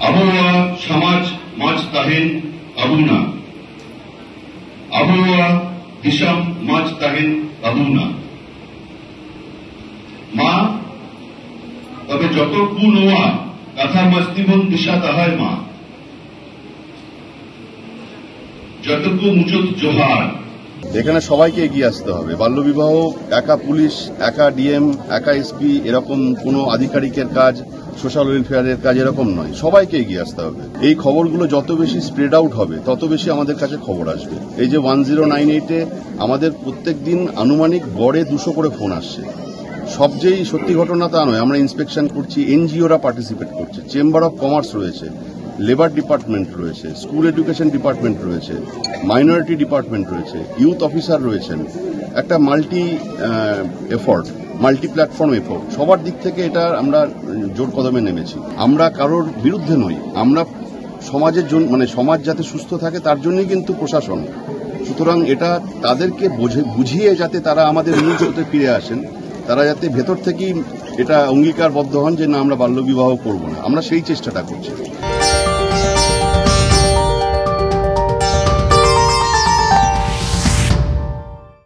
আবহাওয়া সমাজ মাঝ তাহেন আবুনা, আবহাওয়া দিশাম মাঝ তাহেন আবুনা। মা তবে যত কুনোয়া কথা মস্তিবন দিশা তাহায় মা, যতকু মুজত জোহার। এখানে সবাইকে এগিয়ে আসতে হবে। বাল্যবিবাহ একা পুলিশ, একা ডিএম, একা এসপি এরকম কোনো আধিকারিকের কাজ, সোশ্যাল ওয়েলফেয়ারের কাজ এরকম নয়, সবাইকে এগিয়ে আসতে হবে। এই খবরগুলো যত বেশি স্প্রেড আউট হবে তত বেশি আমাদের কাছে খবর আসবে। এই যে 1098-এ আমাদের প্রত্যেক দিন আনুমানিক গড়ে 200 করে ফোন আসছে। সবচেয়ে সত্যি ঘটনা তা নয়, আমরা ইন্সপেকশন করছি, এনজিওরা পার্টিসিপেট করছে, চেম্বার অফ কমার্স রয়েছে, লেবার ডিপার্টমেন্ট রয়েছে, স্কুল এডুকেশন ডিপার্টমেন্ট রয়েছে, মাইনরিটি ডিপার্টমেন্ট রয়েছে, ইউথ অফিসার রয়েছেন। একটা multi effort, multi platform effort, সবার দিক থেকে এটা আমরা জোর কদমে নেমেছি। আমরা কারোর বিরুদ্ধে নই, আমরা সমাজের জন্য, মানে সমাজ যাতে সুস্থ থাকে তার জন্যই কিন্তু প্রশাসন। সুতরাং এটা তাদেরকে বুঝিয়ে যাতে তারা আমাদের মূল স্রোতে ফিরে আসেন, তারা যাতে ভেতর থেকেই এটা অঙ্গীকারবদ্ধ হন যে না আমরা বাল্যবিবাহ করব না, আমরা সেই চেষ্টাটা করছি।